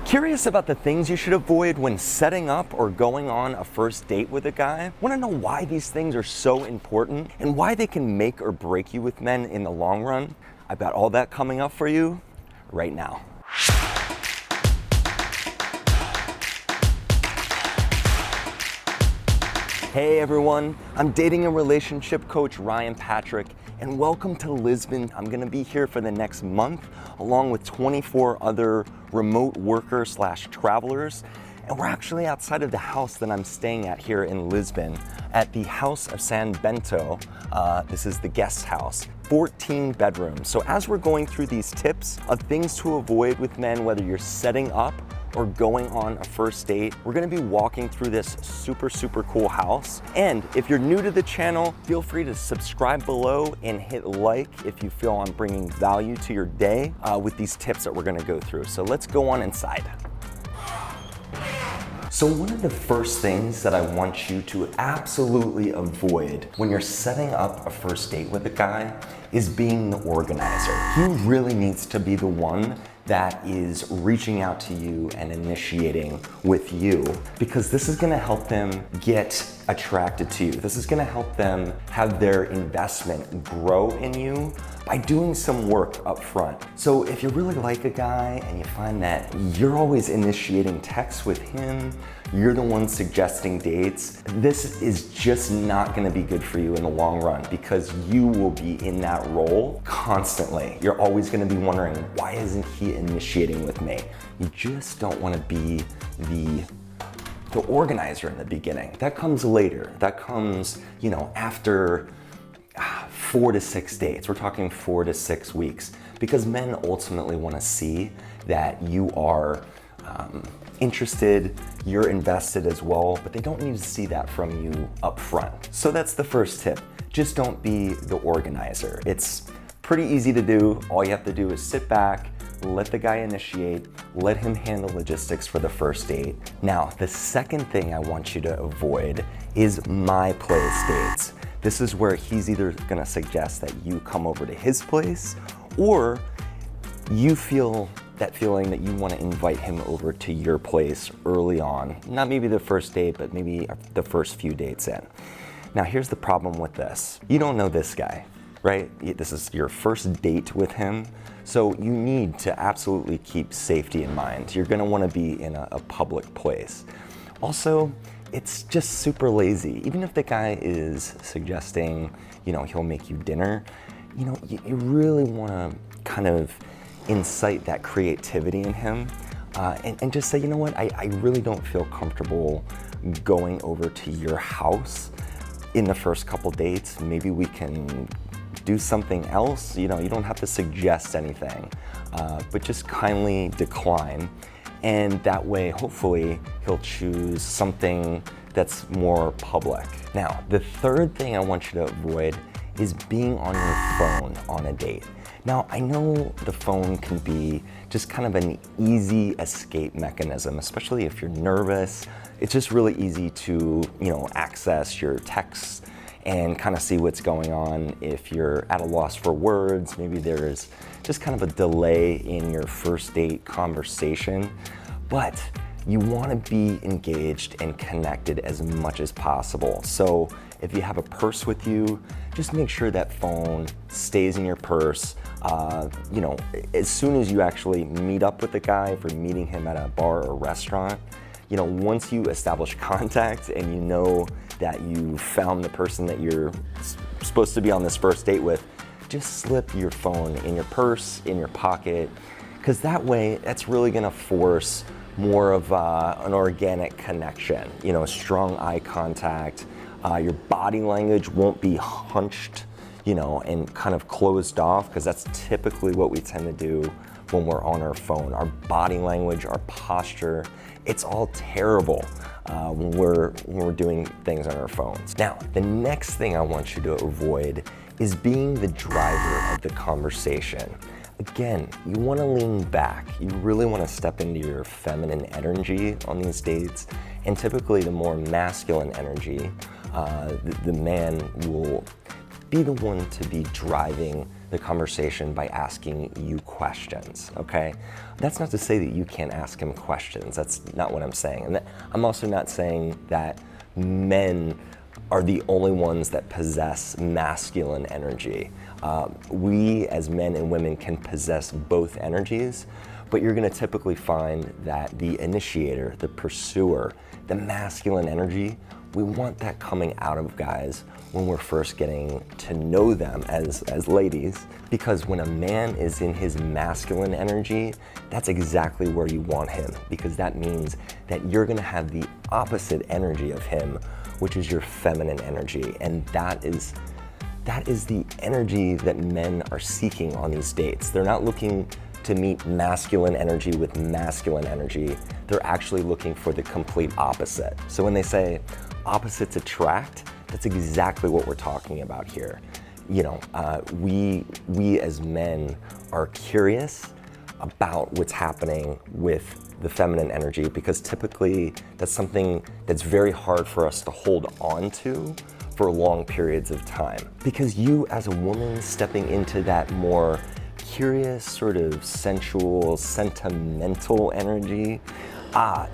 Curious about the things you should avoid when setting up or going on a first date with a guy? Want to know why these things are so important and why they can make or break you with men in the long run? I've got all that coming up for you right now. Hey everyone, I'm dating and relationship coach Ryan Patrick, and welcome to Lisbon. I'm gonna be here for the next month, along with 24 other remote workers / travelers. And we're actually outside of the house that I'm staying at here in Lisbon, at the House of San Bento. This is the guest house, 14 bedrooms. So as we're going through these tips of things to avoid with men, whether you're setting up or going on a first date, we're gonna be walking through this super cool house. And if you're new to the channel, feel free to subscribe below and hit like if you feel I'm bringing value to your day with these tips that we're gonna go through. So let's go on inside. So one of the first things that I want you to absolutely avoid when you're setting up a first date with a guy is being the organizer. He really needs to be the one that is reaching out to you and initiating with you, because this is gonna help them get attracted to you. This is gonna help them have their investment grow in you by doing some work up front. So if you really like a guy and you find that you're always initiating texts with him, you're the one suggesting dates, this is just not gonna be good for you in the long run, because you will be in that role constantly. You're always gonna be wondering, why isn't he initiating with me? You just don't wanna be the organizer in the beginning. That comes later. That comes, after 4 to 6 dates. We're talking 4 to 6 weeks, because men ultimately want to see that you are interested, you're invested as well, but they don't need to see that from you up front. So that's the first tip. Just don't be the organizer. It's pretty easy to do. All you have to do is sit back, let the guy initiate, let him handle logistics for the first date. Now, the second thing I want you to avoid is my place dates. This is where he's either gonna suggest that you come over to his place, or you feel that feeling that you wanna invite him over to your place early on. Not maybe the first date, but maybe the first few dates in. Now, here's the problem with this. You don't know this guy, right? This is your first date with him. So you need to absolutely keep safety in mind. You're gonna wanna be in a public place. Also, it's just super lazy. Even if the guy is suggesting, he'll make you dinner, you really wanna kind of incite that creativity in him and just say, you know what, I really don't feel comfortable going over to your house in the first couple dates. Maybe we can do something else. You don't have to suggest anything, but just kindly decline. And that way, hopefully, he'll choose something that's more public. Now, the third thing I want you to avoid is being on your phone on a date. Now, I know the phone can be just kind of an easy escape mechanism, especially if you're nervous. It's just really easy to, access your texts and kind of see what's going on. If you're at a loss for words, maybe there's just kind of a delay in your first date conversation, but you want to be engaged and connected as much as possible. So if you have a purse with you, just make sure that phone stays in your purse. As soon as you actually meet up with the guy, if you're meeting him at a bar or restaurant, once you establish contact and you know that you found the person that you're supposed to be on this first date with, just slip your phone in your purse, in your pocket, because that way, that's really gonna force more of an organic connection, strong eye contact. Your body language won't be hunched, and kind of closed off, because that's typically what we tend to do when we're on our phone. Our body language, our posture, it's all terrible when we're doing things on our phones. Now, the next thing I want you to avoid is being the driver of the conversation. Again, you want to lean back. You really want to step into your feminine energy on these dates, and typically the more masculine energy, the man will be the one to be driving the conversation by asking you questions, okay? That's not to say that you can't ask him questions. That's not what I'm saying. And I'm also not saying that men are the only ones that possess masculine energy. We as men and women can possess both energies, but you're gonna typically find that the initiator, the pursuer, the masculine energy, we want that coming out of guys when we're first getting to know them as ladies, because when a man is in his masculine energy, that's exactly where you want him, because that means that you're gonna have the opposite energy of him, which is your feminine energy. And that is the energy that men are seeking on these dates. They're not looking to meet masculine energy with masculine energy. They're actually looking for the complete opposite. So when they say opposites attract, that's exactly what we're talking about here. You know, we as men are curious about what's happening with the feminine energy, because typically that's something that's very hard for us to hold on to for long periods of time. Because you as a woman stepping into that more curious, sort of sensual, sentimental energy,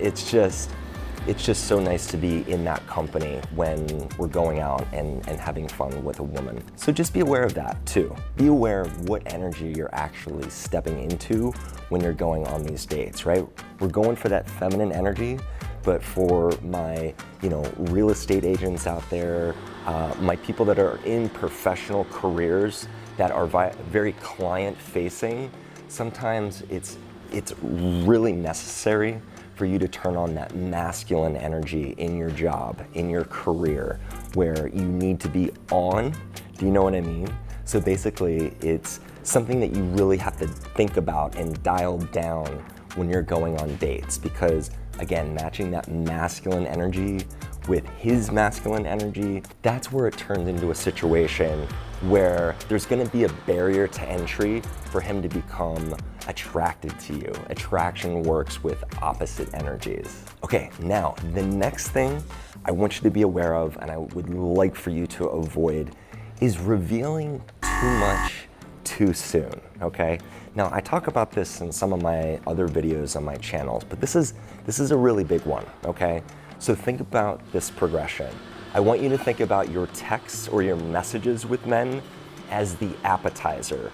it's just so nice to be in that company when we're going out and having fun with a woman. So just be aware of that too. Be aware of what energy you're actually stepping into when you're going on these dates, right? We're going for that feminine energy, but for my, real estate agents out there, my people that are in professional careers that are very client facing, sometimes it's really necessary for you to turn on that masculine energy in your job, in your career, where you need to be on. Do you know what I mean? So basically, it's something that you really have to think about and dial down when you're going on dates, because again, matching that masculine energy with his masculine energy, that's where it turns into a situation where there's gonna be a barrier to entry for him to become attracted to you. Attraction works with opposite energies. Okay, now the next thing I want you to be aware of, and I would like for you to avoid, is revealing too much too soon, okay? Now I talk about this in some of my other videos on my channels, but this is a really big one, okay? So think about this progression. I want you to think about your texts or your messages with men as the appetizer.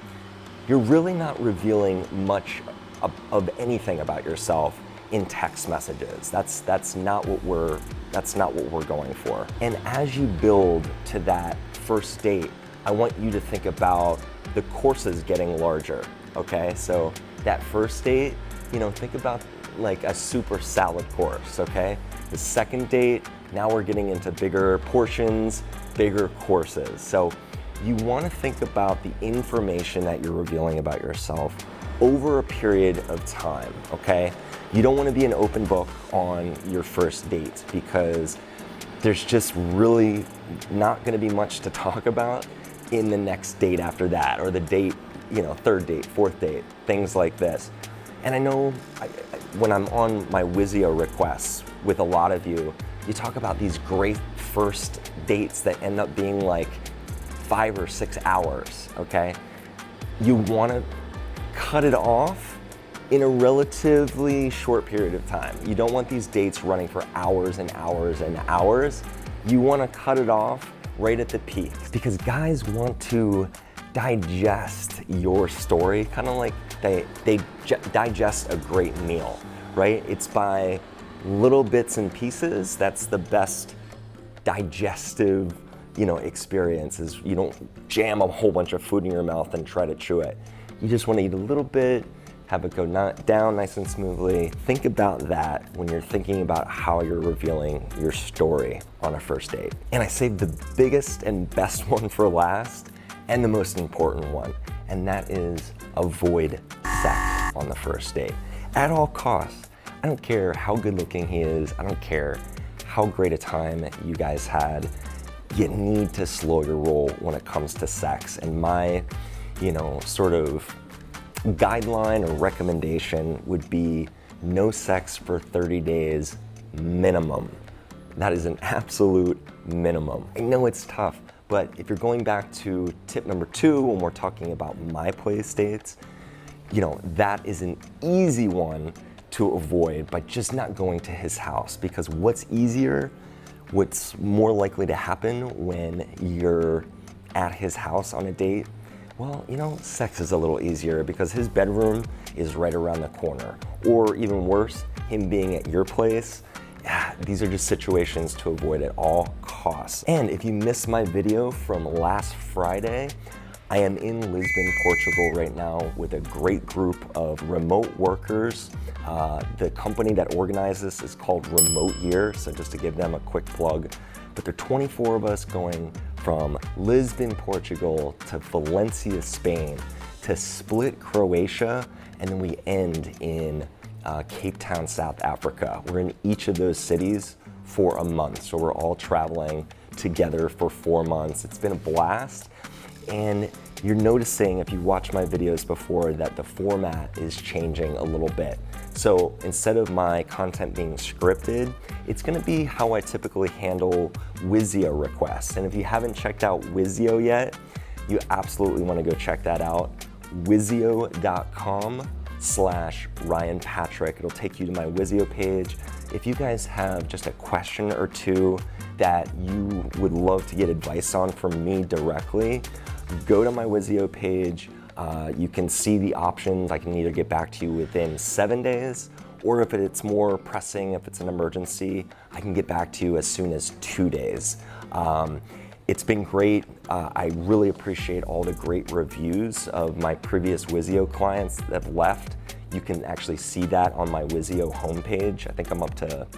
You're really not revealing much of anything about yourself in text messages. That's not what we're going for. And as you build to that first date, I want you to think about the courses getting larger, okay? So that first date, think about like a super salad course, okay? The second date, now we're getting into bigger portions, bigger courses. So you want to think about the information that you're revealing about yourself over a period of time, okay? You don't want to be an open book on your first date, because there's just really not going to be much to talk about in the next date after that, or the date, third date, fourth date, things like this. And I know when I'm on my Wizio requests with a lot of you, you talk about these great first dates that end up being like 5 or 6 hours, okay? You wanna cut it off in a relatively short period of time. You don't want these dates running for hours and hours and hours. You wanna cut it off right at the peak, because guys want to digest your story, kind of like they digest a great meal, right? It's by little bits and pieces. That's the best digestive, experiences. You don't jam a whole bunch of food in your mouth and try to chew it. You just want to eat a little bit, have it go down nice and smoothly. Think about that when you're thinking about how you're revealing your story on a first date. And I saved the biggest and best one for last, and the most important one, and that is avoid sex on the first date. At all costs. I don't care how good looking he is, I don't care how great a time you guys had, you need to slow your roll when it comes to sex. And my, sort of guideline or recommendation would be no sex for 30 days minimum. That is an absolute minimum. I know it's tough, But if you're going back to tip number 2, when we're talking about my place dates, you know, that is an easy one to avoid by just not going to his house. Because what's easier, what's more likely to happen when you're at his house on a date? Well, you know, sex is a little easier because his bedroom is right around the corner. Or even worse, him being at your place. These are just situations to avoid at all costs. And if you missed my video from last Friday, I am in Lisbon, Portugal right now with a great group of remote workers. The company that organized this is called Remote Year, so just to give them a quick plug. But there are 24 of us going from Lisbon, Portugal to Valencia, Spain, to Split, Croatia, and then we end in Cape Town, South Africa. We're in each of those cities for a month, so we're all traveling together for 4 months. It's been a blast, and you're noticing, if you watched my videos before, that the format is changing a little bit. So instead of my content being scripted, it's gonna be how I typically handle Wizio requests. And if you haven't checked out Wizio yet, you absolutely wanna go check that out. Wizio.com/Ryan Patrick. It'll take you to my Wizio page. If you guys have just a question or two that you would love to get advice on from me directly, go to my Wizio page. You can see the options. I can either get back to you within 7 days, or if it's more pressing, if it's an emergency, I can get back to you as soon as 2 days. It's been great. I really appreciate all the great reviews of my previous Wizio clients that have left. You can actually see that on my Wizio homepage. I think I'm up to,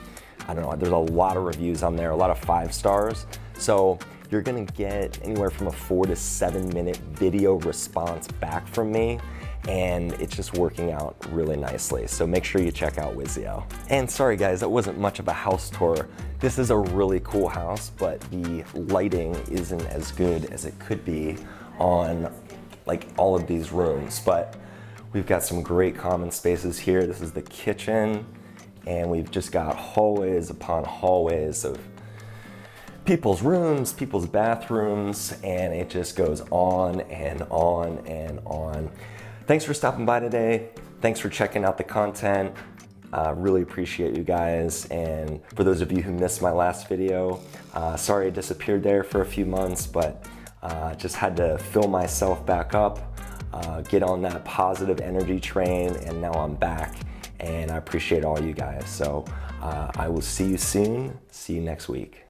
I don't know, there's a lot of reviews on there, a lot of 5 stars. So you're gonna get anywhere from a 4 to 7 minute video response back from me, and it's just working out really nicely. So make sure you check out Wizio. And sorry guys, that wasn't much of a house tour. This is a really cool house, but the lighting isn't as good as it could be on like all of these rooms. But we've got some great common spaces here. This is the kitchen, and we've just got hallways upon hallways of people's rooms, people's bathrooms, and it just goes on and on and on. Thanks for stopping by today. Thanks for checking out the content. Really appreciate you guys. And for those of you who missed my last video, sorry I disappeared there for a few months, but just had to fill myself back up, get on that positive energy train, and now I'm back. And I appreciate all you guys. So I will see you soon. See you next week.